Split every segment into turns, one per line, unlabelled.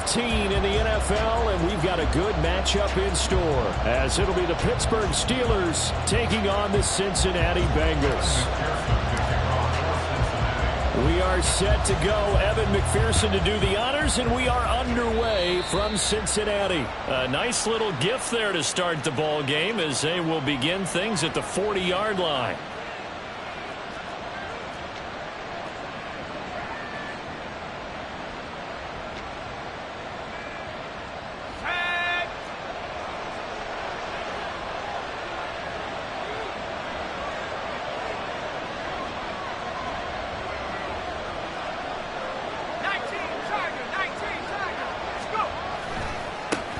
13 in the NFL, and we've got a good matchup in store, as it'll be the Pittsburgh Steelers taking on the Cincinnati Bengals. We are set to go. Evan McPherson to do the honors, and we are underway from Cincinnati. A nice little gift there to start the ball game, as they will begin things at the 40-yard line.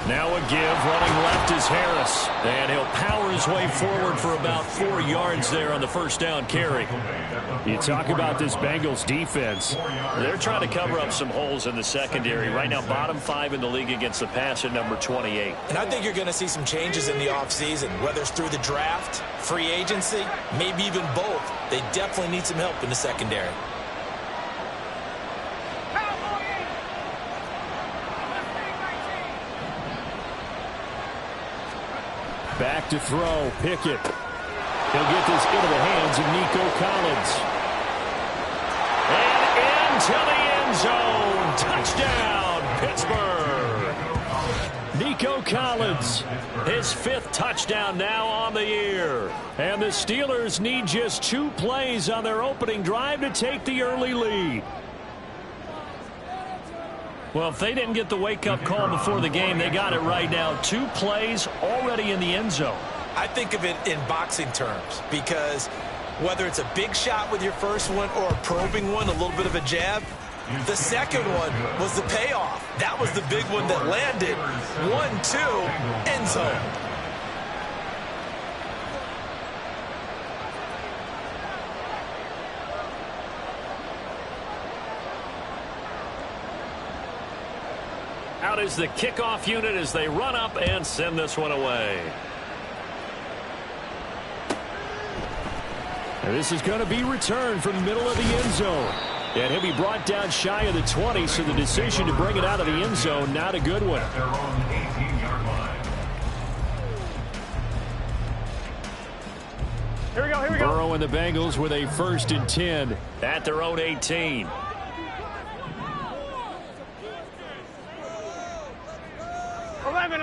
Now a give, running left is Harris, and he'll power his way forward for about 4 yards there on the first down carry. You talk about this Bengals defense. They're trying to cover up some holes in the secondary. Right now, bottom 5 in the league against the pass at number 28.
And I think you're going to see some changes in the offseason, whether it's through the draft, free agency, maybe even both. They definitely need some help in the secondary.
Back to throw, Pickett. He'll get this into the hands of Nico Collins. And into the end zone. Touchdown, Pittsburgh. Nico Collins, his 5th touchdown now on the year. And the Steelers need just 2 plays on their opening drive to take the early lead. Well, if they didn't get the wake-up call before the game, they got it right now. 2 plays already in the end zone.
I think of it in boxing terms, because whether it's a big shot with your first one or a probing one, a little bit of a jab, the second one was the payoff. That was the big one that landed. 1-2, end zone.
Out is the kickoff unit as they run up and send this one away. And this is going to be returned from the middle of the end zone. And he'll be brought down shy of the 20, so the decision to bring it out of the end zone, not a good one.
Here we go, here we go.
Burrow and the Bengals with a 1st and 10 at their own 18.
11.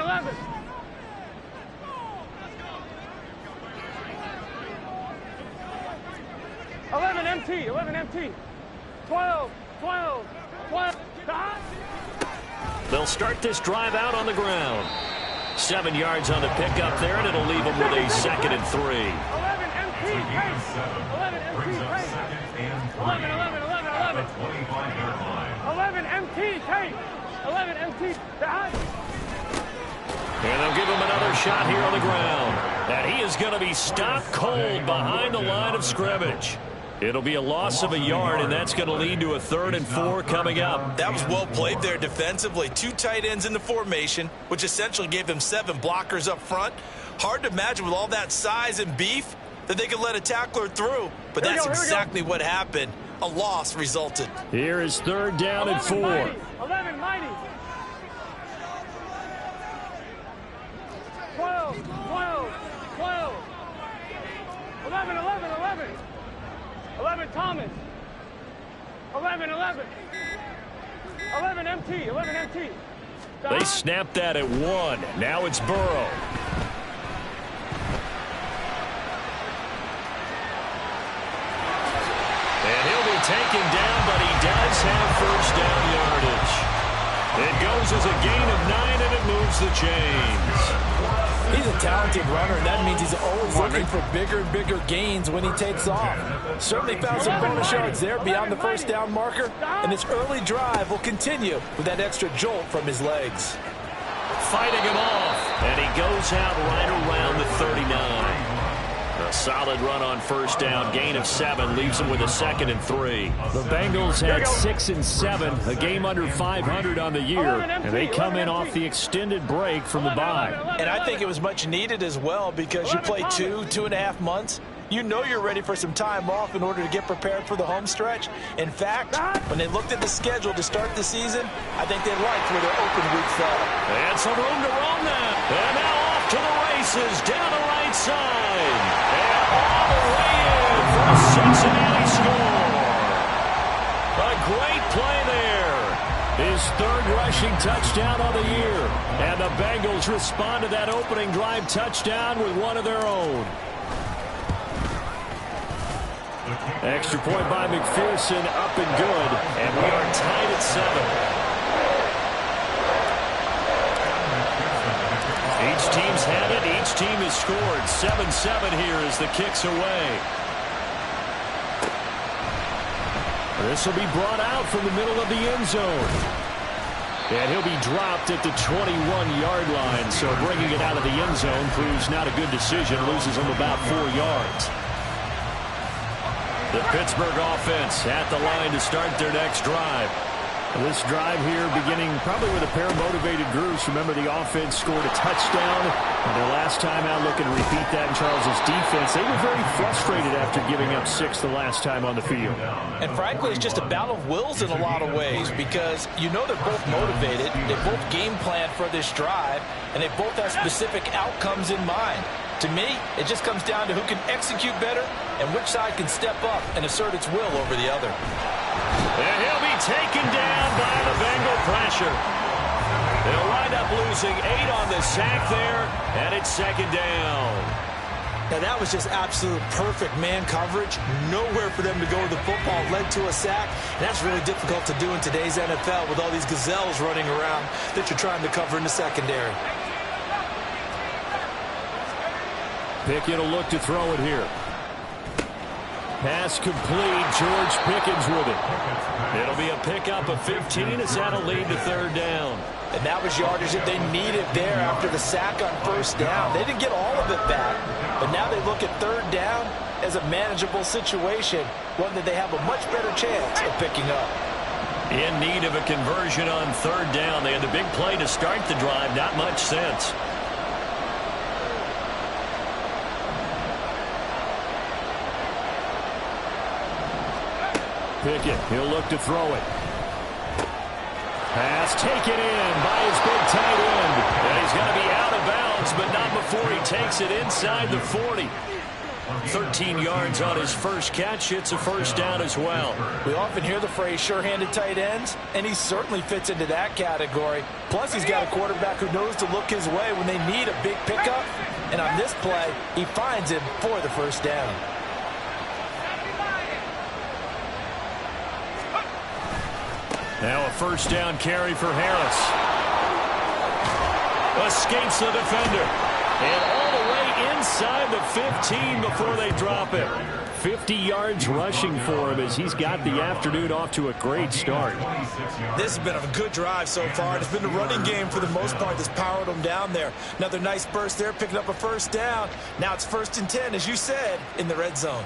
11 MT, 11 MT. 12.
They'll start this drive out on the ground. 7 yards on the pickup there, and it'll leave them with a 2nd and 3.
11 MT, 11 MT, 11. 11 MT, 11 MT,
and they'll give him another shot here on the ground. And he is going to be stopped cold behind the line of scrimmage. It'll be a loss of a yard, and that's going to lead to a 3rd and 4 coming up.
That was well played there defensively. 2 tight ends in the formation, which essentially gave them 7 blockers up front. Hard to imagine with all that size and beef that they could let a tackler through. But that's exactly what happened. A loss resulted.
Here is 3rd down and 4.
11 mighty. 12. 11. 11 Thomas. 11 MT. 11 MT.
They snapped that at 1. Now it's Burrow. And he'll be taken down, but he does have 1st down yardage. It goes as a gain of 9, and it moves the chains.
He's a talented runner, and that means he's always looking for bigger and bigger gains when he takes off. Certainly found some bonus yards there beyond the 1st down marker, and his early drive will continue with that extra jolt from his legs.
Fighting him off, and he goes out right around the 39. A solid run on 1st down, gain of 7, leaves him with a 2nd and 3. The Bengals had 6 and 7, a game under 500 on the year, and they come in off the extended break from the bye.
And I think it was much needed as well, because you play 2.5 months you know you're ready for some time off in order to get prepared for the home stretch. In fact, when they looked at the schedule to start the season, I think they liked where their open week fell.
And some room to roam now. And now off to the races, down the right side. And all the way in for a Cincinnati score. A great play there. His third rushing touchdown of the year. And the Bengals respond to that opening drive touchdown with one of their own. Extra point by McPherson, up and good. And we are tied at 7. Each team's had it. Each team has scored. 7-7 here as the kick's away. This will be brought out from the middle of the end zone. And he'll be dropped at the 21-yard line. So bringing it out of the end zone proves not a good decision. Loses him about 4 yards. The Pittsburgh offense at the line to start their next drive. This drive here beginning probably with a pair of motivated groups. Remember, the offense scored a touchdown. And their last time out, looking to repeat that in Charles's defense. They were very frustrated after giving up 6 the last time on the field.
And frankly, it's just a battle of wills in a lot of ways because you know they're both motivated. They both game plan for this drive, and they both have specific outcomes in mind. To me, it just comes down to who can execute better and which side can step up and assert its will over the other.
And he'll be taken down by the Bengal pressure. They'll wind up losing 8 on the sack there, and it's second down.
Now, that was just absolute perfect man coverage. Nowhere for them to go with the football. Led to a sack, and that's really difficult to do in today's NFL with all these gazelles running around that you're trying to cover in the secondary.
Pickett will look to throw it here. Pass complete. George Pickens with it. It'll be a pickup of 15 as that'll lead to third down.
And that was yardage that they needed there after the sack on first down. They didn't get all of it back, but now they look at third down as a manageable situation, one that they have a much better chance of picking up.
In need of a conversion on third down. They had the big play to start the drive. Not much sense. Pickett, he'll look to throw it. Pass taken in by his big tight end. And he's going to be out of bounds, but not before he takes it inside the 40. 13 yards on his first catch. It's a first down as well.
We often hear the phrase sure-handed tight ends, and he certainly fits into that category. Plus, he's got a quarterback who knows to look his way when they need a big pickup. And on this play, he finds him for the first down.
Now a first down carry for Harris. Escapes the defender. And all the way inside the 15 before they drop it. 50 yards rushing for him as he's got the afternoon off to a great start.
This has been a good drive so far. It's been the running game for the most part that's powered them down there. Another nice burst there, picking up a first down. Now it's 1st and 10, as you said, in the red zone.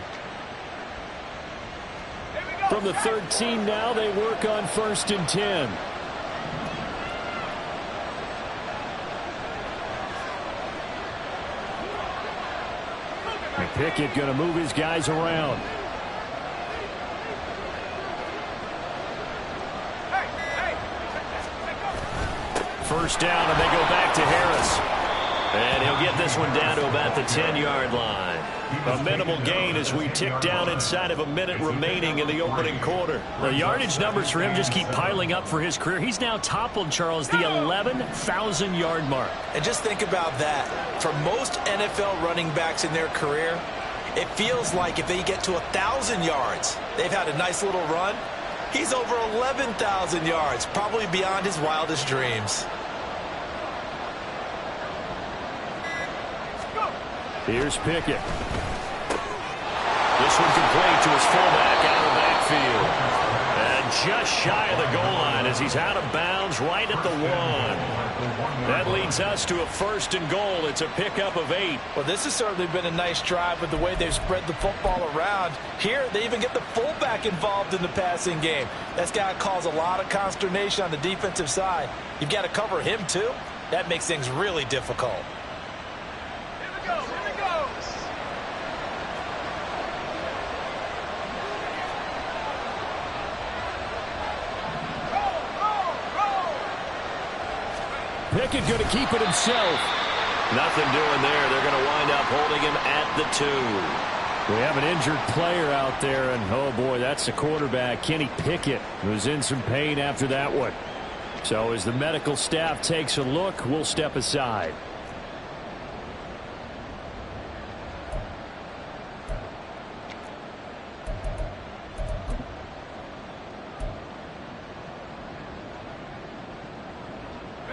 From the 13 now, they work on 1st and 10. And Pickett going to move his guys around. First down, and they go back to Harris. And he'll get this one down to about the 10-yard line. A minimal gain as we tick down inside of a minute remaining in the opening quarter. The yardage numbers for him just keep piling up for his career. He's now toppled, Charles, the 11,000-yard mark.
And just think about that. For most NFL running backs in their career, it feels like if they get to 1,000 yards, they've had a nice little run. He's over 11,000 yards, probably beyond his wildest dreams.
Here's Pickett. This one complete to his fullback out of the backfield. And just shy of the goal line as he's out of bounds right at the 1. That leads us to a 1st and goal. It's a pickup of 8.
Well, this has certainly been a nice drive with the way they've spread the football around. Here, they even get the fullback involved in the passing game. That's got to cause a lot of consternation on the defensive side. You've got to cover him, too. That makes things really difficult.
Pickett going to keep it himself. Nothing doing there. They're going to wind up holding him at the 2. We have an injured player out there, and oh boy, that's the quarterback, Kenny Pickett, who's in some pain after that one. So as the medical staff takes a look, we'll step aside.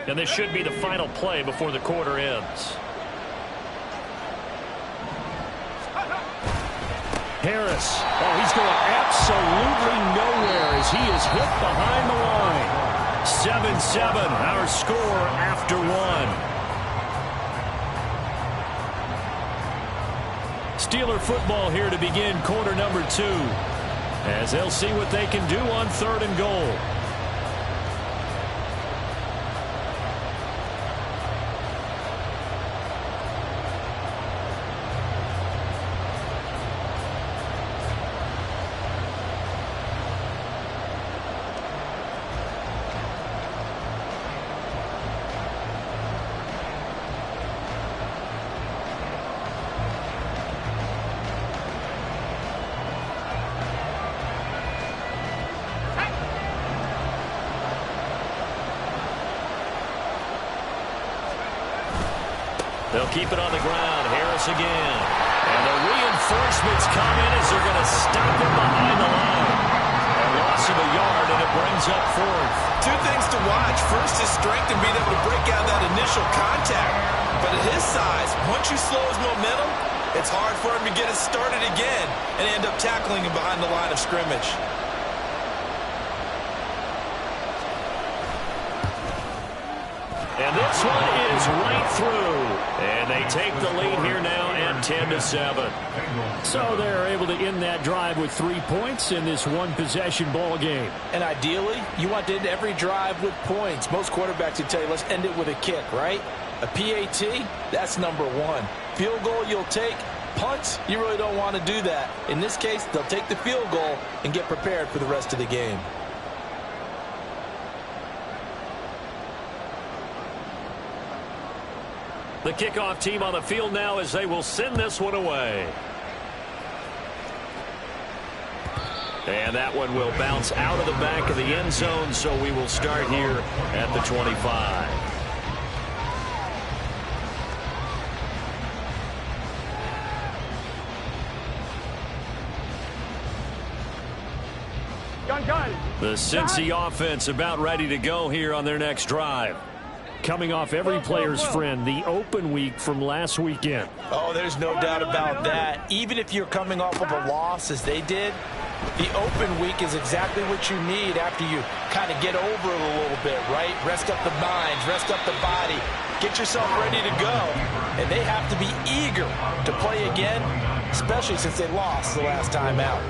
And this should be the final play before the quarter ends. Harris. Oh, he's going absolutely nowhere as he is hit behind the line. 7-7, our score after 1. Steeler football here to begin quarter number 2. As they'll see what they can do on 3rd and goal. They'll keep it on the ground. Harris again. And the reinforcements come in as they're going to stop him behind the line. A loss of a yard, and it brings up 4th.
2 things to watch. First, his strength and being able to break out that initial contact. But at his size, once you slow his momentum, it's hard for him to get it started again and end up tackling him behind the line of scrimmage.
And this one is right through. And they take the lead here now at 10-7. So they're able to end that drive with 3 points in this one-possession ball game.
And ideally, you want to end every drive with points. Most quarterbacks would tell you, let's end it with a kick, right? A PAT, that's number 1. Field goal, you'll take. Punts, you really don't want to do that. In this case, they'll take the field goal and get prepared for the rest of the game.
The kickoff team on the field now as they will send this one away. And that one will bounce out of the back of the end zone, so we will start here at the 25. The Cincy offense about ready to go here on their next drive. Coming off every player's friend, the open week from last weekend.
Oh, there's no doubt about that. Even if you're coming off of a loss as they did, the open week is exactly what you need after you kind of get over it a little bit, right? Rest up the mind, rest up the body, get yourself ready to go. And they have to be eager to play again, especially since they lost the last time out.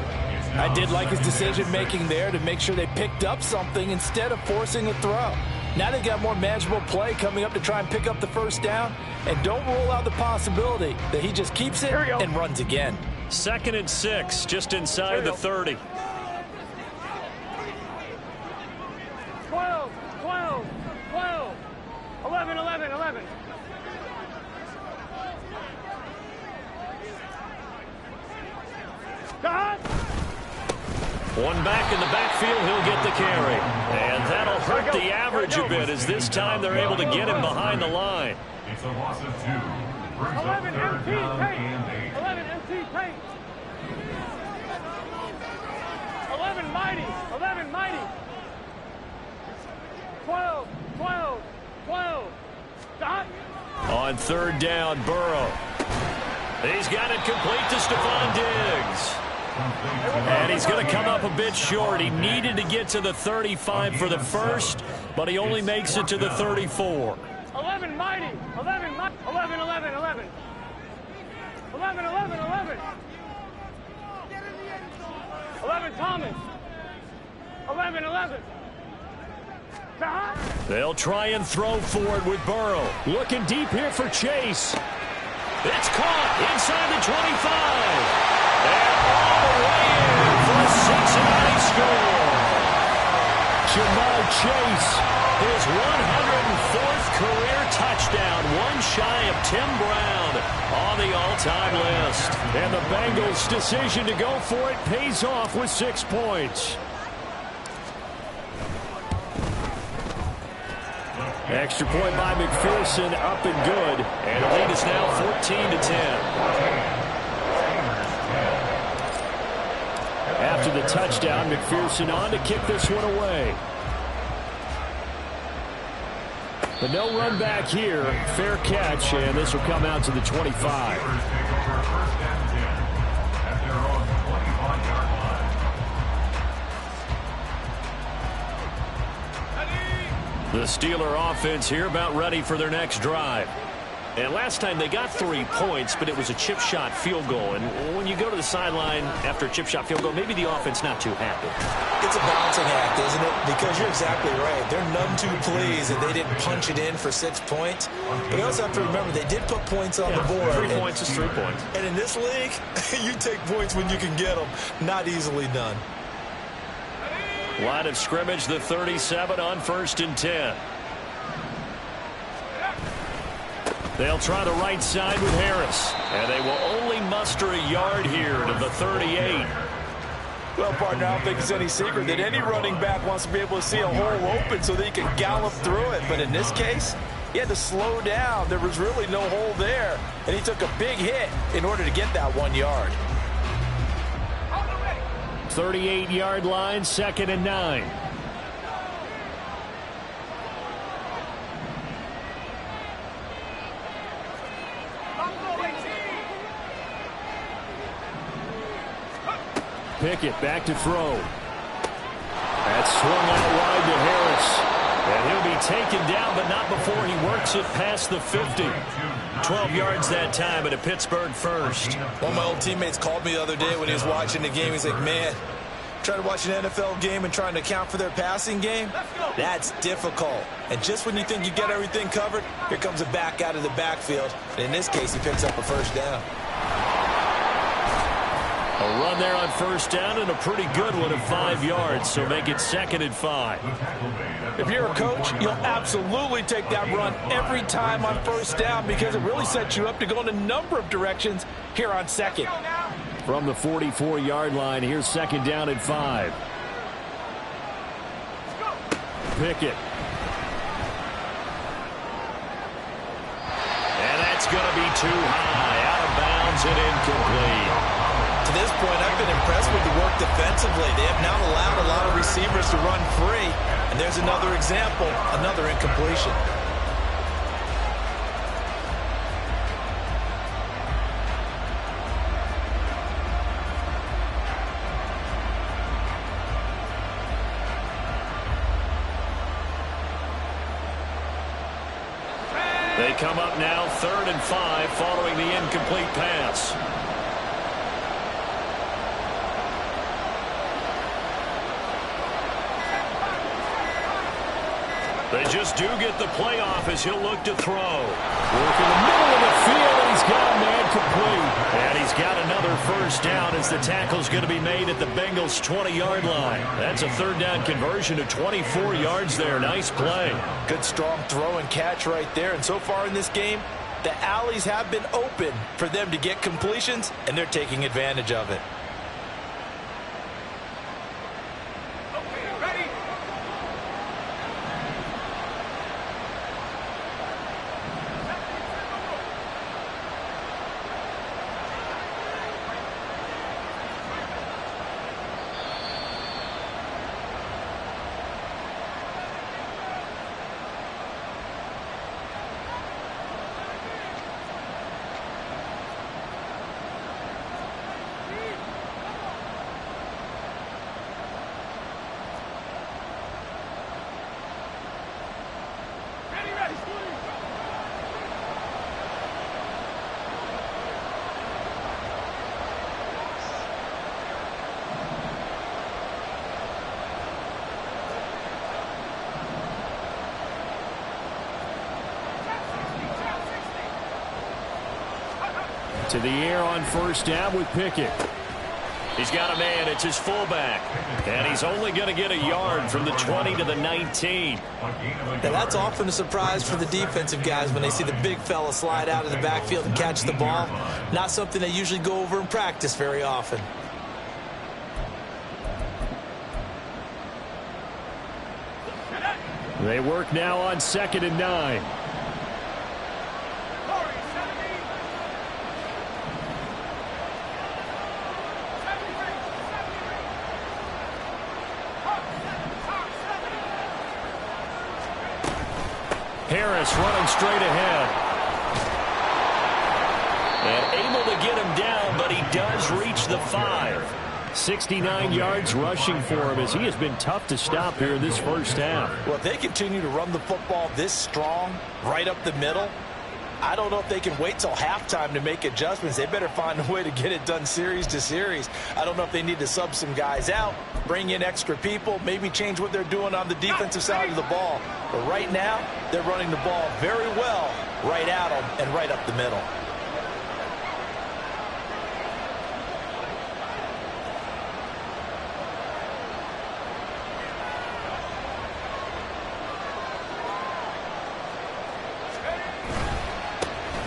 I did like his decision-making there to make sure they picked up something instead of forcing a throw. Now they've got more manageable play coming up to try and pick up the first down. And don't rule out the possibility that he just keeps it and runs again.
2nd and 6, just inside the 30.
12, 12, 12, 11, 11, 11. God!
One back in the backfield, he'll get the carry. And that'll hurt the average a bit as this time they're able to get him behind the line.
It's a loss of 2.
11 MT paint. 11 MT paint. 11 mighty. 11 mighty. 12, 12, 12. Dot.
On 3rd down, Burrow. He's got it complete to Stephon Diggs. And he's going to come up a bit short. He needed to get to the 35 for the first, but he only makes it to the 34.
11 mighty. 11 mighty. 11, 11, 11. 11, 11, 11. 11 Thomas. 11, 11.
They'll try and throw for it with Burrow. Looking deep here for Chase. It's caught inside the 25. And all the way in for a Cincinnati score. Jamal Chase, his 104th career have Tim Brown on the all-time list. And the Bengals' decision to go for it pays off with 6 points. Extra point by McPherson, up and good. And the lead is now 14-10. After the touchdown, McPherson on to kick this one away. But no run back here. Fair catch, and this will come out to the 25. The Steeler offense here about ready for their next drive. And last time they got 3 points, but it was a chip shot field goal. And when you go to the sideline after a chip shot field goal, maybe the offense not too happy.
It's a balancing act, isn't it? Because you're exactly right. They're none too pleased that they didn't punch it in for 6 points. But you also have to remember they did put points on the board.
3 points is 3 points.
And in this league, you take points when you can get them. Not easily done.
Line of scrimmage, the 37 on 1st and 10. They'll try the right side with Harris. And they will only muster a yard here to the 38.
Well, partner, I don't think it's any secret that any running back wants to be able to see a hole open so that he can gallop through it. But in this case, he had to slow down. There was really no hole there. And he took a big hit in order to get that 1 yard.
38-yard line, 2nd and 9. Pickett back to throw. That's swung out wide to Harris. And he'll be taken down, but not before he works it past the 50. 12 yards that time, and a Pittsburgh first.
One of my old teammates called me the other day when he was watching the game. He's like, man, trying to watch an NFL game and trying to account for their passing game, that's difficult. And just when you think you get everything covered, here comes a back out of the backfield. And in this case, he picks up a first down.
A run there on 1st down and a pretty good one of 5 yards, so make it 2nd and 5.
If you're a coach, you'll absolutely take that run every time on 1st down because it really sets you up to go in a number of directions here on 2nd.
From the 44-yard line, here's 2nd down and 5. Pickett. And that's going to be too high. Out of bounds and incomplete.
To this point, I've been impressed with the work defensively. They have now allowed a lot of receivers to run free. And there's another example, another incompletion.
They come up now 3rd and 5 following the incomplete pass. They just do get the playoff as he'll look to throw. Work in the middle of the field, and he's got a man complete. And he's got another 1st down as the tackle's going to be made at the Bengals' 20-yard line. That's a 3rd down conversion to 24 yards there. Nice play.
Good strong throw and catch right there. And so far in this game, the alleys have been open for them to get completions, and they're taking advantage of it. To the air on 1st down with Pickett.
He's got a man. It's his fullback. And he's only going to get a yard from the 20 to the 19.
Now, that's often a surprise for the defensive guys when they see the big fella slide out of the backfield and catch the ball. Not something they usually go over in practice very often.
They work now on 2nd and 9. Harris running straight ahead. And able to get him down, but he does reach the 5. 69 yards rushing for him as he has been tough to stop here in this first half.
Well, if they continue to run the football this strong, right up the middle, I don't know if they can wait till halftime to make adjustments. They better find a way to get it done series to series. I don't know if they need to sub some guys out, bring in extra people, maybe change what they're doing on the defensive side of the ball. But right now, they're running the ball very well right at them and right up the middle.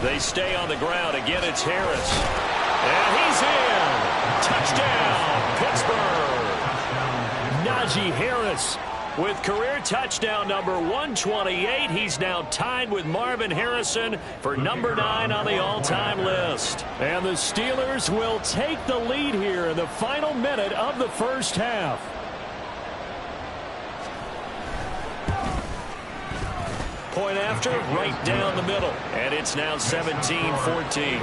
They stay on the ground. Again, it's Harris. And he's in. Touchdown, Pittsburgh. Najee Harris with career touchdown number 128. He's now tied with Marvin Harrison for number 9 on the all-time list. And the Steelers will take the lead here in the final minute of the first half. Point after, right down the middle. And it's now 17-14.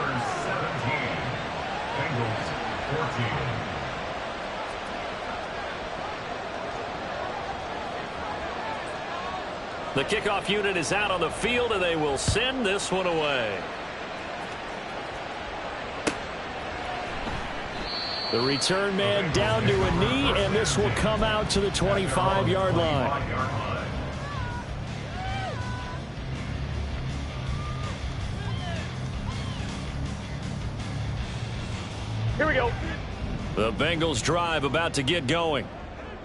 The kickoff unit is out on the field, and they will send this one away. The return man down to a knee, and this will come out to the 25-yard line.
Here we go.
The Bengals drive about to get going.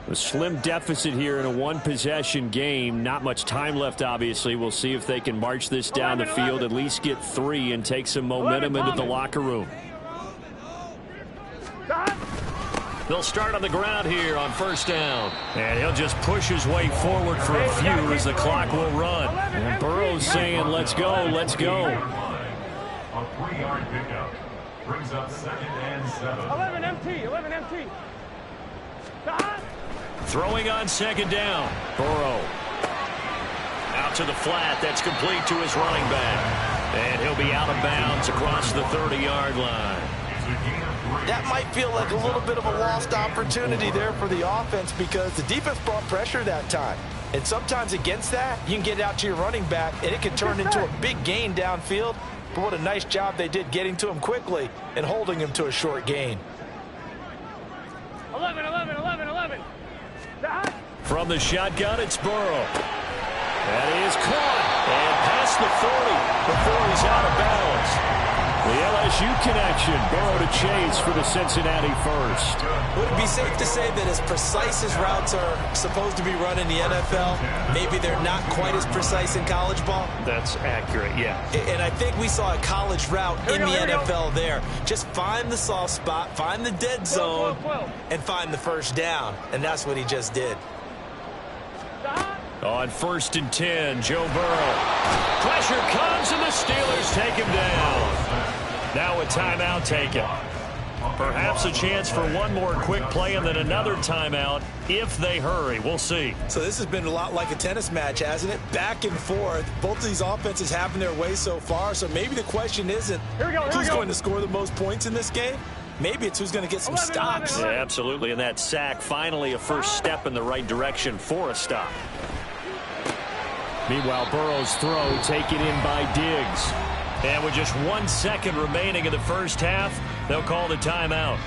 A slim deficit here in a one-possession game. Not much time left, obviously. We'll see if they can march this down the field, at least get 3 and take some momentum into the locker room. They'll start on the ground here on first down. And he'll just push his way forward for a few as the clock will run. And Burrow's saying, let's go, let's go.
A 3-yard pickup brings up 2nd and 7.
11 MT, 11 MT.
Throwing on 2nd down. Burrow. Out to the flat. That's complete to his running back. And he'll be out of bounds across the 30-yard line.
That might feel like a little bit of a lost opportunity there for the offense because the defense brought pressure that time. And sometimes against that, you can get it out to your running back, and it can turn into a big gain downfield. But what a nice job they did getting to him quickly and holding him to a short gain.
11, 11, 11, 11.
From the shotgun, it's Burrow. That is caught. And past the 40 before he's out of bounds. The LSU connection. Burrow to Chase for the Cincinnati first.
Would it be safe to say that as precise as routes are supposed to be run in the NFL, maybe they're not quite as precise in college ball?
That's accurate, yeah.
And I think we saw a college route in the NFL there. Just find the soft spot, find the dead zone, and find the first down. And that's what he just did.
On 1st and 10, Joe Burrow. Pressure comes, and the Steelers take him down. Now a timeout taken. Perhaps a chance for one more quick play and then another timeout if they hurry. We'll see.
So this has been a lot like a tennis match, hasn't it? Back and forth. Both of these offenses having their way so far. So maybe the question isn't who's going to score the most points in this game. Maybe it's who's going to get some stops.
Yeah, absolutely. And that sack, finally a first step in the right direction for a stop. Meanwhile, Burrow's throw taken in by Diggs. And with just 1 second remaining in the first half, they'll call the timeout.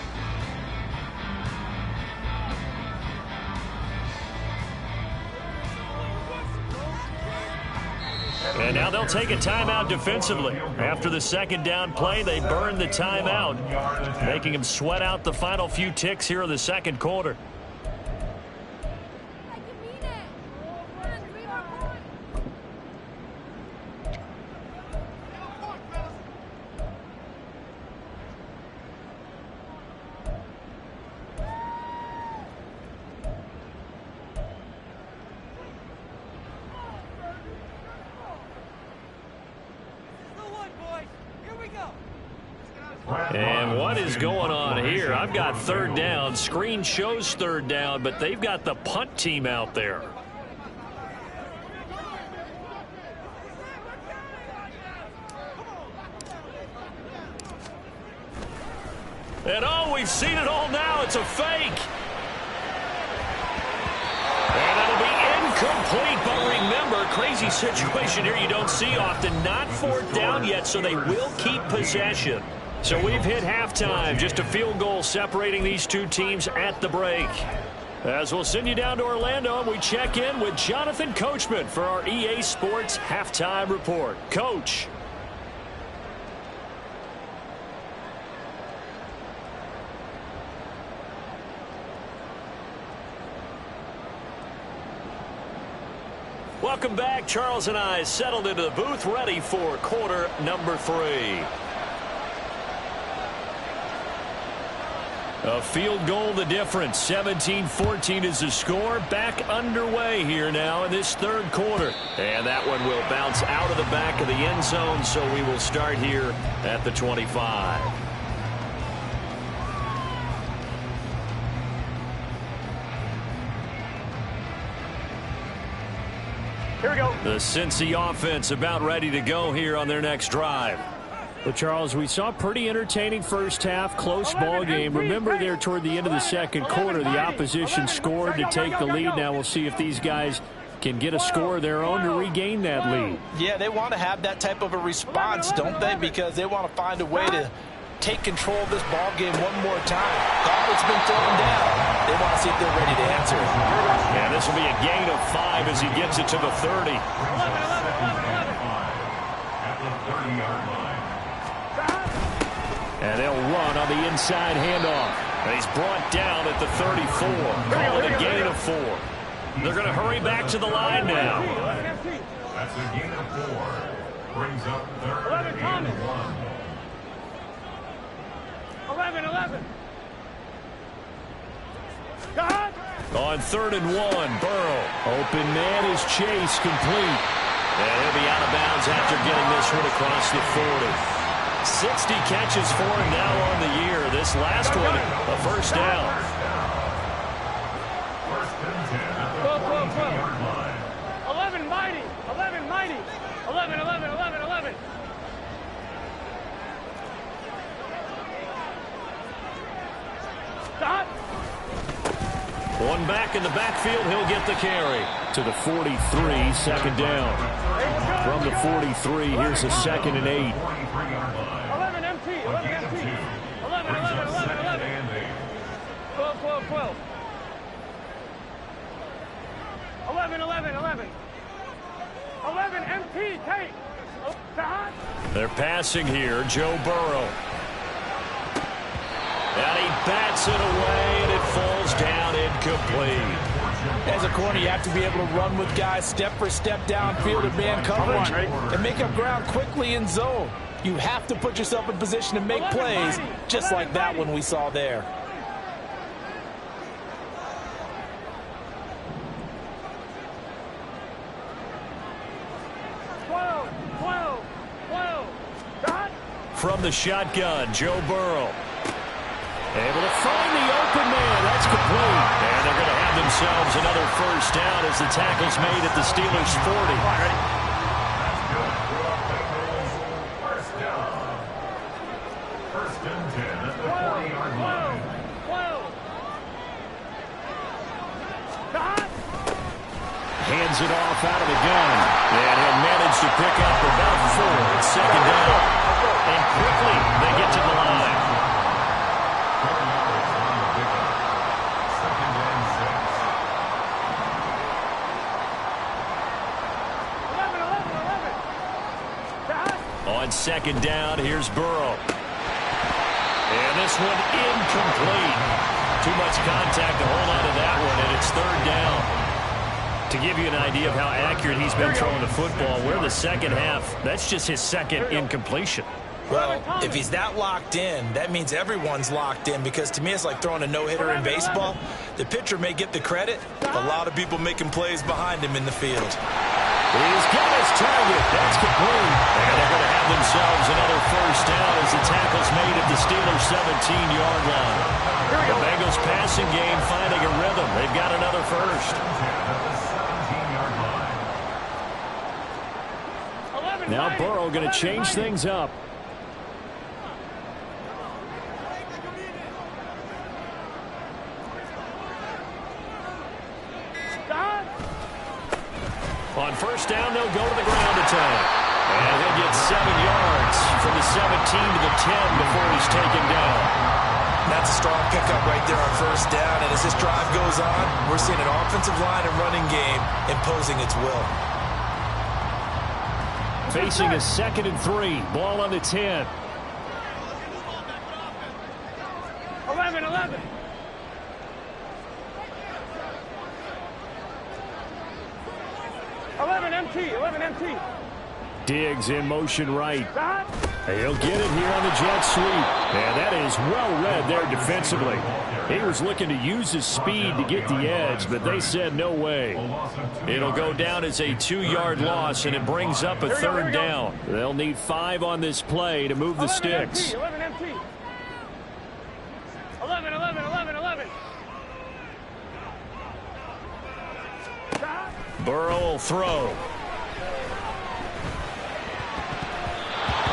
And now they'll take a timeout defensively. After the second down play, they burn the timeout, making them sweat out the final few ticks here in the second quarter. And what is going on here? I've got third down. Screen shows third down, but they've got the punt team out there. And oh, we've seen it all now. It's a fake. And it'll be incomplete, but remember, crazy situation here you don't see often. Not fourth down yet, so they will keep possession. So we've hit halftime. Just a field goal separating these two teams at the break. As we'll send you down to Orlando, and we check in with Jonathan Coachman for our EA Sports Halftime Report. Coach. Welcome back. Charles and I settled into the booth, ready for quarter number 3. A field goal the difference. 17-14 is the score. Back underway here now in this third quarter. And that one will bounce out of the back of the end zone, so we will start here at the 25.
Here we go.
The Cincy offense about ready to go here on their next drive. Well, Charles, we saw a pretty entertaining first half, close ball game. Remember there toward the end of the second quarter, the opposition scored to take the lead. Now we'll see if these guys can get a score of their own to regain that lead.
Yeah, they want to have that type of a response, don't they? Because they want to find a way to take control of this ball game one more time. Gauntlet's been thrown down. They want to see if they're ready to answer it.
Yeah, this will be a gain of 5 as he gets it to the 30.
11.
At the 30-yard line.
And they'll run on the inside handoff. And he's brought down at the 34. Call it a gain of 4. They're going to hurry back to the line now.
That's a gain of 4. Brings up third
11,
and 1.
11.
On 3rd and 1, Burrow. Open man is Chase, complete. And he'll be out of bounds after getting this one across the 40. 60 catches for him now on the year. This last one, a first down.
First and 10 at the 42-yard line.
11 mighty. 11 mighty. 11. Stop.
One back in the backfield, he'll get the carry. To the 43, second down. From the 43, here's a 2nd and 8.
11 empty. 11 empty. 11. 12. 11. 11 empty. Take.
They're passing here, Joe Burrow. And he bats it away, and it falls down incomplete.
As a corner, you have to be able to run with guys step for step downfield and man coverage and make up ground quickly in zone. You have to put yourself in position to make plays, just like that one we saw there.
From the shotgun, Joe Burrow. Able to find the open man. That's complete. And they're going to have themselves another first down as the tackle's made at the Steelers' 40.
First down. First and 10 at the 40-yard line.
Hands it off out of the gun. And he'll manage to pick up about 4. It's second down. And quickly they get to the line. on second down. Here's Burrow. And this one incomplete. Too much contact to hold on to that one, and it's third down. To give you an idea of how accurate he's been throwing the football, we're in the second half. That's just his second incompletion.
Well, if he's that locked in, that means everyone's locked in, because to me it's like throwing a no-hitter in baseball. The pitcher may get the credit, a lot of people making plays behind him in the field.
He's got his target. That's complete. And they're going to have themselves another first down as the tackle's made at the Steelers' 17-yard line. The Bengals passing game finding a rhythm. They've got another first. Now Burrow going to change things up. On first down, they'll go to the ground attack. And he'll get 7 yards from the 17 to the 10 before he's taken down.
That's a strong pickup right there on first down. And as this drive goes on, we're seeing an offensive line and running game imposing its will.
Facing a 2nd and 3. Ball on the 10.
11. 11 MT.
Diggs in motion right. He'll get it here on the jet sweep. And that is well read there defensively. He was looking to use his speed to get the edge, but they said no way. It'll go down as a 2-yard loss, and it brings up a third down. They'll need 5 on this play to move the sticks.
11 MT. 11.
Burrow will throw.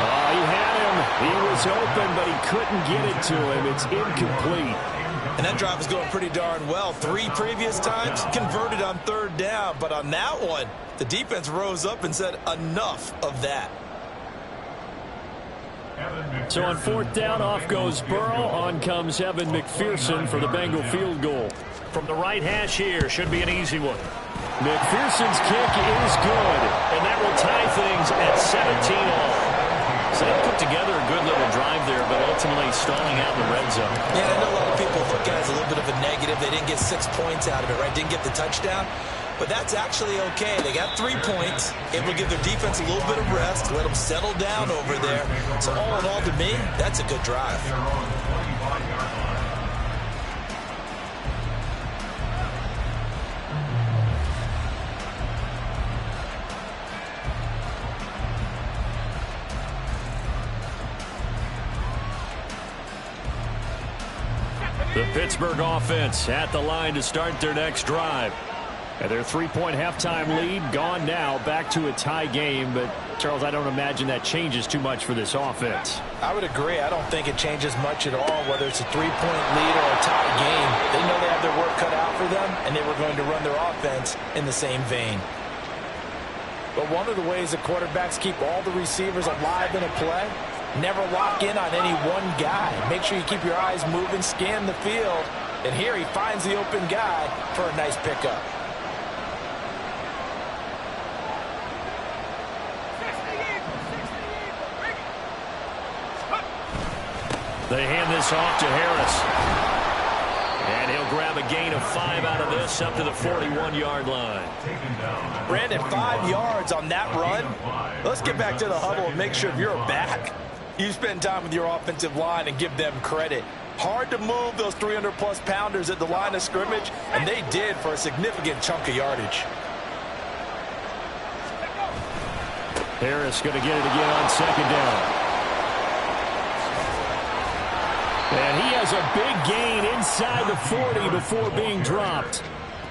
Oh, he had him. He was open, but he couldn't get it to him. It's incomplete.
And that drive is going pretty darn well. 3 previous times converted on third down, but on that one, the defense rose up and said enough of that.
So on fourth down, off goes Burrow. On comes Evan McPherson for the Bengal field goal. From the right hash here, should be an easy one. McPherson's kick is good, and that will tie things at 17 all. So they put together a good little drive there, but ultimately stalling out in the red zone.
Yeah, I know a lot of people look at it as a little bit of a negative. They didn't get 6 points out of it, right? Didn't get the touchdown. But that's actually okay. They got 3 points, able to give their defense a little bit of rest, let them settle down over there. So all in all, to me, that's a good drive.
The Pittsburgh offense at the line to start their next drive. And their 3-point halftime lead gone now, back to a tie game. But, Charles, I don't imagine that changes too much for this offense.
I would agree. I don't think it changes much at all, whether it's a 3-point lead or a tie game. They know they have their work cut out for them, and they were going to run their offense in the same vein. But one of the ways the quarterbacks keep all the receivers alive in a play, never lock in on any one guy. Make sure you keep your eyes moving, scan the field. And here he finds the open guy for a nice pickup.
They hand this off to Harris. And he'll grab a gain of 5 out of this up to the 41-yard line.
Brandon, 5 yards on that run. Let's get back to the huddle and make sure if you're a back, you spend time with your offensive line and give them credit. Hard to move those 300-plus pounders at the line of scrimmage, and they did for a significant chunk of yardage.
Harris going to get it again on second down. And he has a big gain inside the 40 before being dropped.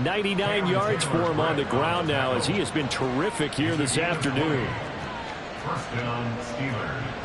99 yards for him on the ground now, as he has been terrific here this afternoon.
First down, Steelers.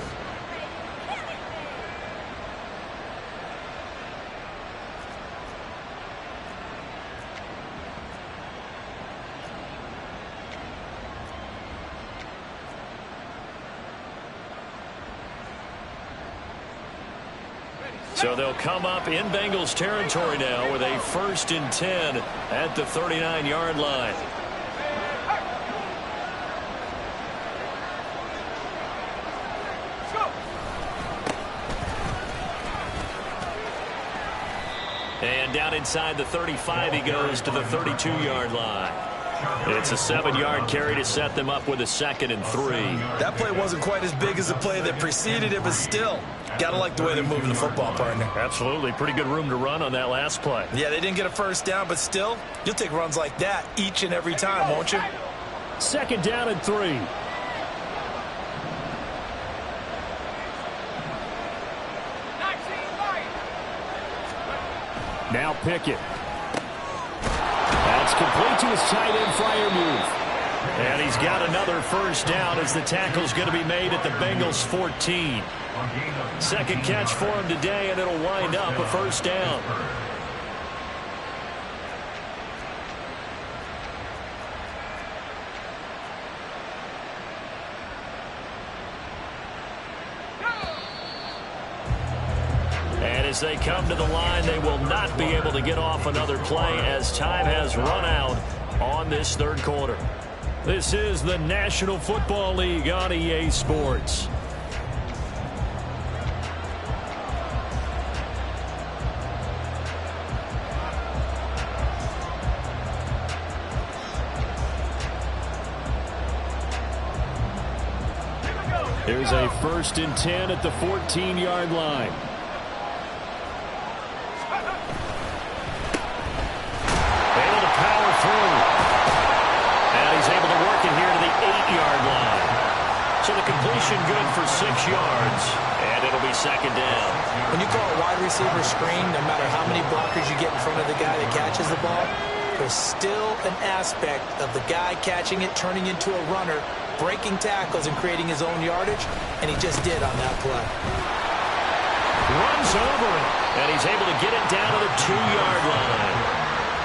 So they'll come up in Bengals territory now with a 1st and 10 at the 39-yard line. down inside the 35. He goes to the 32-yard line. It's a 7-yard carry to set them up with a 2nd and 3.
That play wasn't quite as big as the play that preceded it, but still, got to like the way they're moving the football, partner.
Absolutely. Pretty good room to run on that last play.
Yeah, they didn't get a first down, but still, you'll take runs like that each and every time, won't you?
2nd down and 3. Now Pickett. That's complete to his tight end Freiermuth. And he's got another first down as the tackle's going to be made at the Bengals 14. Second catch for him today, and it'll wind up a first down. And as they come to the line, they will not be able to get off another play as time has run out on this third quarter. This is the National Football League on EA Sports. Here's a 1st and 10 at the 14-yard line. Able to power through. And he's able to work it here to the 8-yard line. So the completion good for 6 yards. And it'll be 2nd down.
When you call a wide receiver screen, no matter how many blockers you get in front of the guy that catches the ball, there's still an aspect of the guy catching it, turning into a runner, breaking tackles and creating his own yardage, and he just did on that play.
Runs over it, and he's able to get it down to the 2-yard line.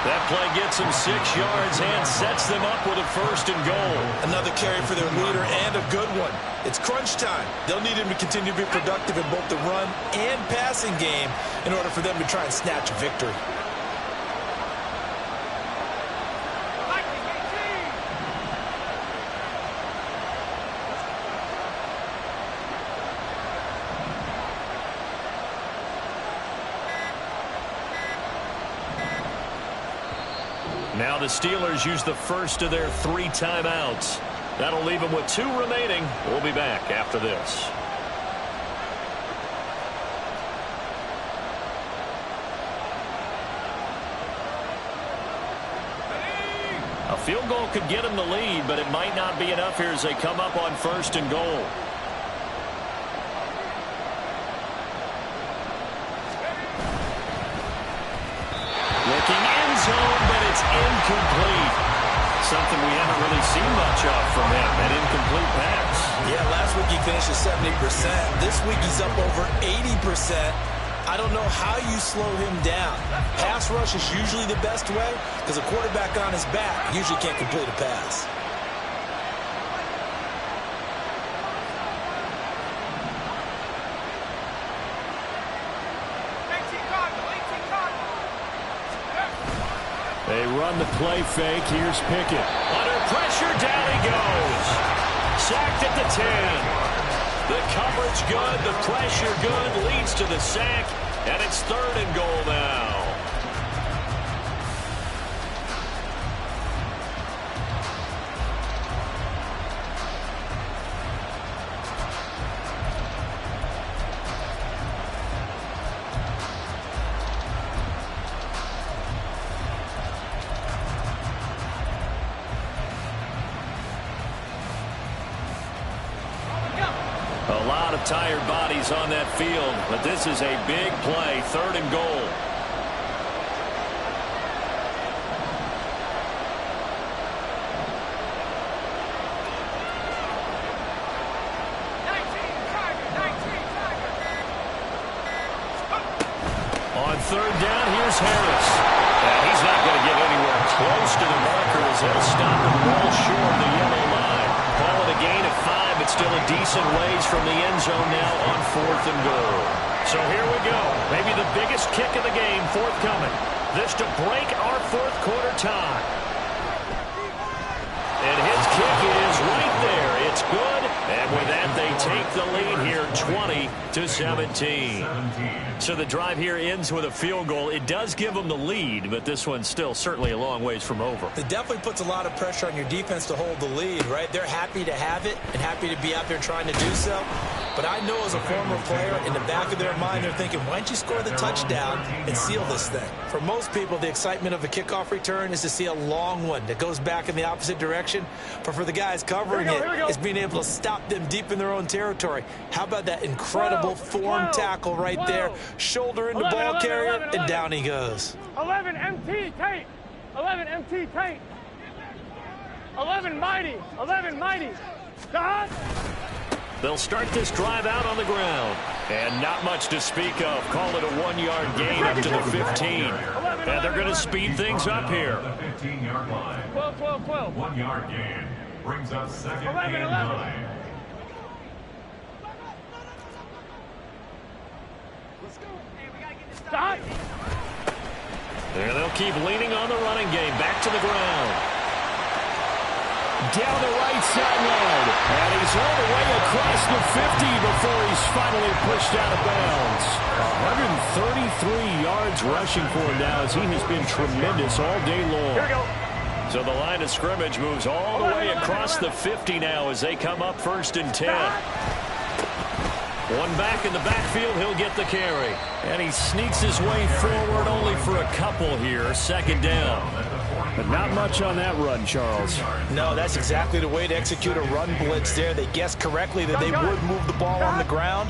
That play gets him 6 yards and sets them up with a 1st and goal.
Another carry for their leader and a good one. It's crunch time. They'll need him to continue to be productive in both the run and passing game in order for them to try and snatch a victory.
Now the Steelers use the first of their 3 timeouts. That'll leave them with 2 remaining. We'll be back after this. A field goal could get them the lead, but it might not be enough here as they come up on 1st and goal. Looking end zone, but it's incomplete. Something we haven't really seen much of from him, an incomplete pass.
Yeah, last week he finished at 70%. This week he's up over 80%. I don't know how you slow him down. Pass rush is usually the best way because a quarterback on his back usually can't complete a pass.
They run the play fake. Here's Pickett. Under pressure, down he goes. Sacked at the 10. The coverage good, the pressure good, leads to the sack, and it's 3rd and goal now. A lot of tired bodies on that field, but this is a big play, 3rd and goal. On 3rd down, here's Harris. And he's not going to get anywhere close to the marker as he'll stop and roll short of the yellow line. Call it a gain of 5, but still a decent ways from the end zone now on 4th and goal. So here we go. Maybe the biggest kick of the game forthcoming. This to break our 4th quarter tie. And his kick is right there. It's good. And with that, they take the lead here 20-17. So the drive here ends with a field goal. It does give them the lead, but this one's still certainly a long ways from over.
It definitely puts a lot of pressure on your defense to hold the lead, right? They're happy to have it and happy to be out there trying to do so. But I know as a former player, in the back of their mind, they're thinking, why don't you score the touchdown and seal this thing? For most people, the excitement of a kickoff return is to see a long one that goes back in the opposite direction. But for the guys covering it, it's being able to stop them deep in their own territory. How about that incredible form tackle right there? Shoulder into ball carrier, and down he goes.
11 MT tight. 11 MT tight. 11 mighty. 11 mighty. Dot.
They'll start this drive out on the ground. And not much to speak of. Call it a 1-yard gain up to the 15. And they're going to speed things up here.
The 15-yard line.
12, 12, 12.
1-yard gain. Brings up second
11,
and
11.
9.
Dot.
And they'll keep leaning on the running game. Back to the ground. Down the right sideline. And he's all the way across the 50 before he's finally pushed out of bounds. 133 yards rushing for him now as he has been tremendous all day long.
Here we go.
So the line of scrimmage moves all the way across the 50 now as they come up 1st and 10. One back in the backfield, he'll get the carry. And he sneaks his way forward only for a couple here. 2nd down. But not much on that run, Charles.
No, that's exactly the way to execute a run blitz there. They guessed correctly that they would move the ball on the ground,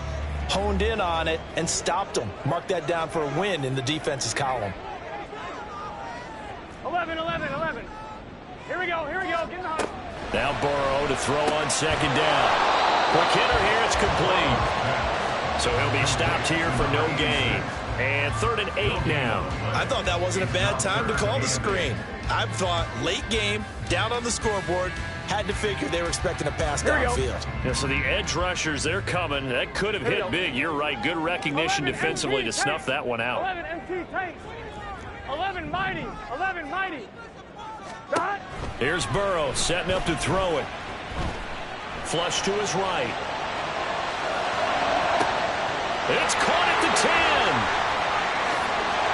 honed in on it, and stopped them. Mark that down for a win in the defense's column.
11, 11, 11. Here we go. Here we go. Get in the hunt.
Now Burrow to throw on 2nd down. Quick hitter here, it's complete. So he'll be stopped here for no gain. And 3rd and 8 now.
I thought that wasn't a bad time to call the screen. I thought late game, down on the scoreboard, had to figure they were expecting a pass downfield.
Yeah, so the edge rushers, they're coming. That could have hit big. You're right. Good recognition defensively to snuff that one out.
11 MT tight. 11 mighty. 11 mighty. Dot.
Here's Burrow setting up to throw it. Flush to his right. It's caught at the 10.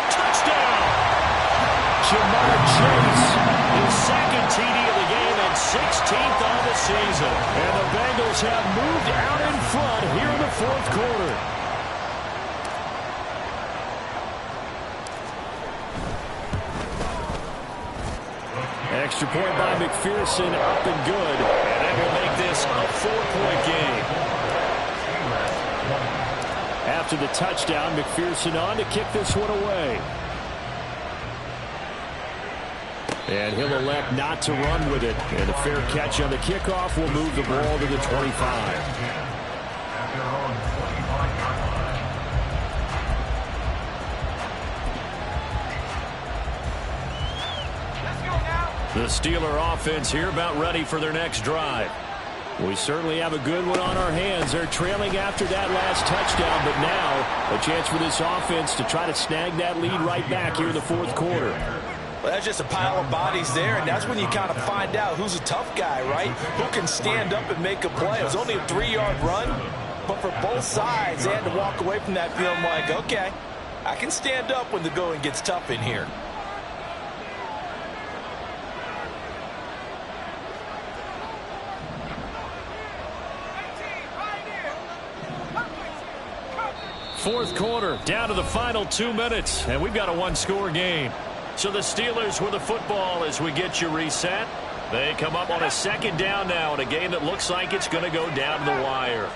Touchdown. Jamar Chase, his 2nd TD of the game and 16th on the season. And the Bengals have moved out in front here in the 4th quarter. Extra point by McPherson, up and good. And that will make this a 4-point game. After the touchdown, McPherson on to kick this one away. And he'll elect not to run with it. And a fair catch on the kickoff will move the ball to the 25. The Steeler offense here about ready for their next drive. We certainly have a good one on our hands. They're trailing after that last touchdown, but now a chance for this offense to try to snag that lead right back here in the 4th quarter.
Well, that's just a pile of bodies there, and that's when you kind of find out who's a tough guy, right? Who can stand up and make a play. It was only a 3-yard run, but for both sides, they had to walk away from that feeling like, okay, I can stand up when the going gets tough in here.
Fourth quarter, down to the final 2 minutes, and we've got a 1-score game. So the Steelers with the football as we get you reset. They come up on a 2nd down now in a game that looks like it's going to go down to the wire.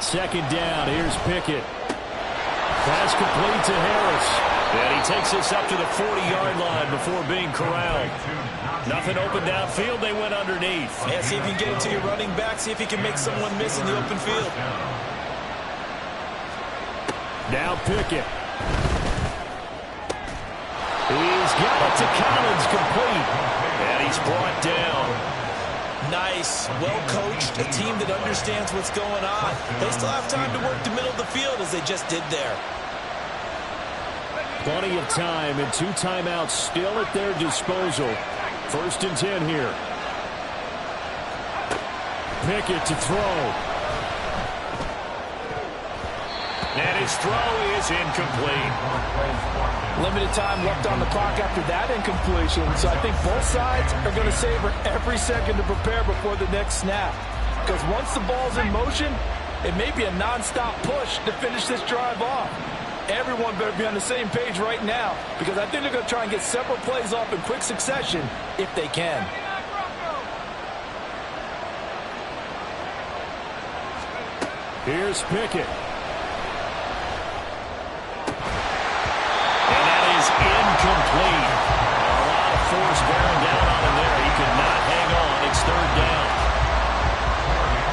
2nd down, here's Pickett. Pass complete to Harris. And he takes this up to the 40-yard line before being corralled. Nothing open downfield, they went underneath.
Yeah, see if you can get it to your running back, see if you can make someone miss in the open field.
Now Pickett. He's got it to Collins, complete. And he's brought down.
Nice, well-coached, a team that understands what's going on. They still have time to work the middle of the field as they just did there.
Plenty of time and 2 timeouts still at their disposal. 1st and 10 here. Pickett to throw. And his throw is incomplete.
Limited time left on the clock after that incompletion. So I think both sides are going to savor every second to prepare before the next snap. Because once the ball's in motion, it may be a non-stop push to finish this drive off. Everyone better be on the same page right now, because I think they're going to try and get several plays off in quick succession if they can.
Here's Pickett. And that is incomplete. A lot of force bearing down on him there. He could not hang on. It's third down.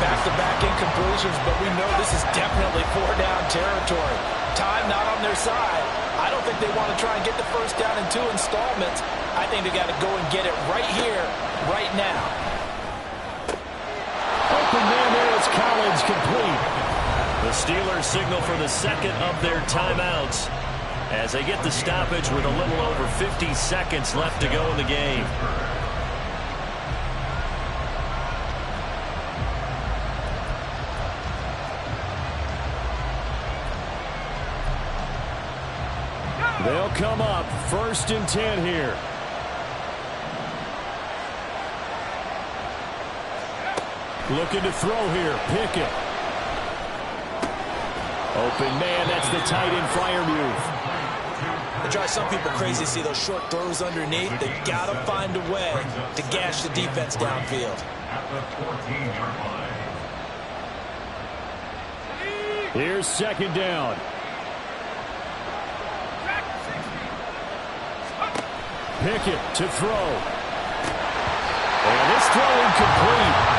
Back-to-back incompletions, but we know this is definitely four-down territory. Time not on their side. I don't think they want to try and get the first down in 2 installments. I think they got to go and get it right here, right now.
Open man there is Collins, complete. The Steelers signal for the second of their timeouts as they get the stoppage with a little over 50 seconds left to go in the game. They'll come up 1st and 10 here. Looking to throw here. Pickett. Open man. That's the tight end flyer move.
It drives some people crazy to see those short throws underneath. They got to find a way to gash the defense downfield.
Here's 2nd down. Pickett to throw. And this throw incomplete.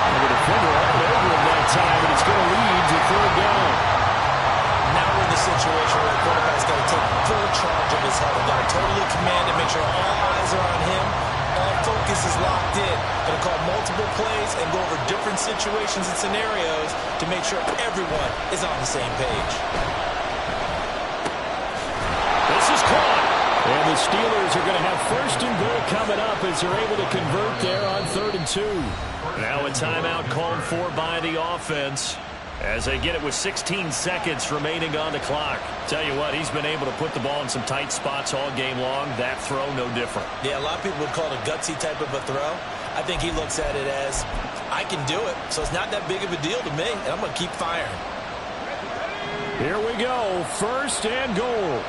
And the defender all over him that time, and it's going to lead to 3rd down.
Now we're in the situation where the quarterback's got to take full charge of his huddle. Got to totally command it, make sure all eyes are on him. All focus is locked in. Going to call multiple plays and go over different situations and scenarios to make sure everyone is on the same page.
This is caught. And the Steelers are going to have 1st and goal coming up as they're able to convert there on 3rd and 2. Now a timeout called for by the offense as they get it with 16 seconds remaining on the clock. Tell you what, he's been able to put the ball in some tight spots all game long. That throw, no different.
Yeah, a lot of people would call it a gutsy type of a throw. I think he looks at it as, I can do it, so it's not that big of a deal to me, and I'm going to keep firing.
Here we go, 1st and goal.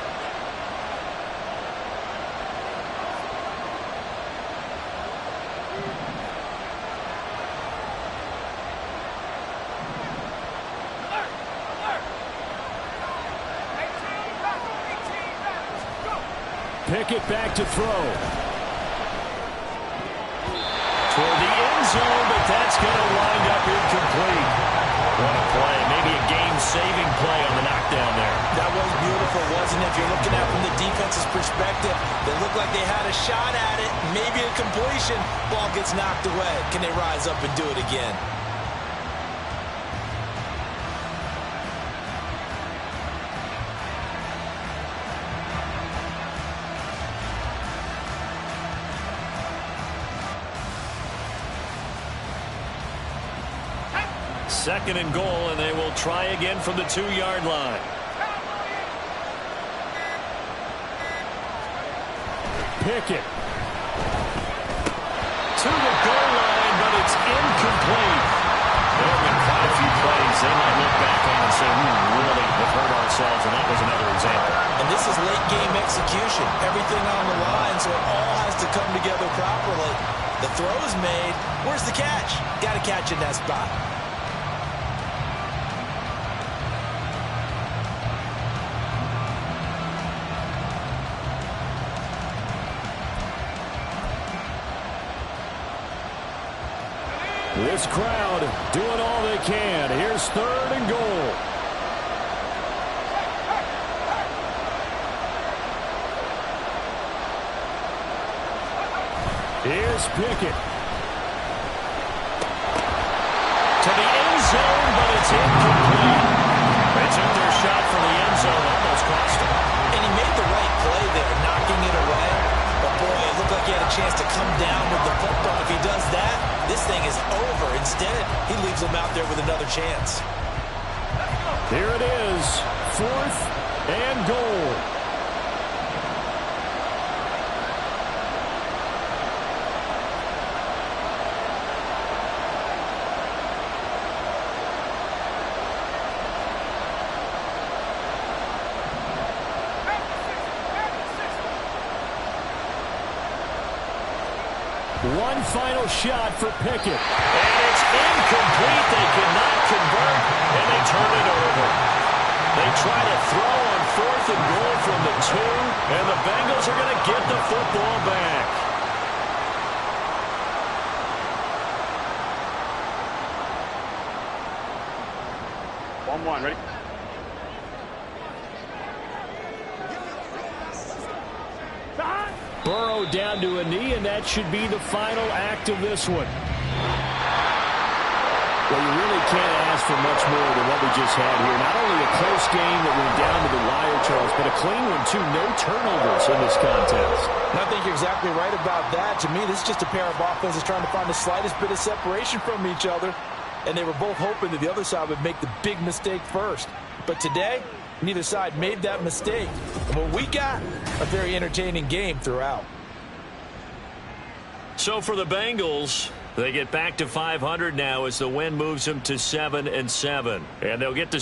Pickett back to throw. Toward the end zone, but that's going to wind up incomplete. What a play. Maybe a game-saving play on the knockdown there.
That was beautiful, wasn't it? If you're looking at it from the defense's perspective, they looked like they had a shot at it, maybe a completion. Ball gets knocked away. Can they rise up and do it again?
Second and goal, and they will try again from the 2-yard line. Pickett. To the goal line, but it's incomplete. There have been quite a few plays they might look back on and say, we really have hurt ourselves, and that was another example.
And this is late-game execution. Everything on the line, so it all has to come together properly. The throw is made. Where's the catch? Got to catch in that spot.
This crowd doing all they can. Here's 3rd and goal. Here's Pickett. To the end zone, but it's incomplete. They took their shot from the end zone, almost cost him.
And he made the right play there, knocking it away. But boy, it looked like he had a chance to come down with the football. If he does that, this thing is over. Instead, he leaves them out there with another chance.
Here it is, 4th and goal. One final shot for Pickett.
And it's incomplete. They cannot convert, and they turn it over. They try to throw on 4th and goal from the 2, and the Bengals are going to get the football back.
One, ready?
Burrow down to a knee, and that should be the final act of this one. Well, you really can't ask for much more than what we just had here. Not only a close game that went down to the wire, Charles, but a clean one, too. No turnovers in this contest.
I think you're exactly right about that. To me, this is just a pair of offenses trying to find the slightest bit of separation from each other, and they were both hoping that the other side would make the big mistake first. But today, neither side made that mistake. And what we got, a very entertaining game throughout.
So for the Bengals, they get back to 500 now as the win moves them to 7-7. And they'll get to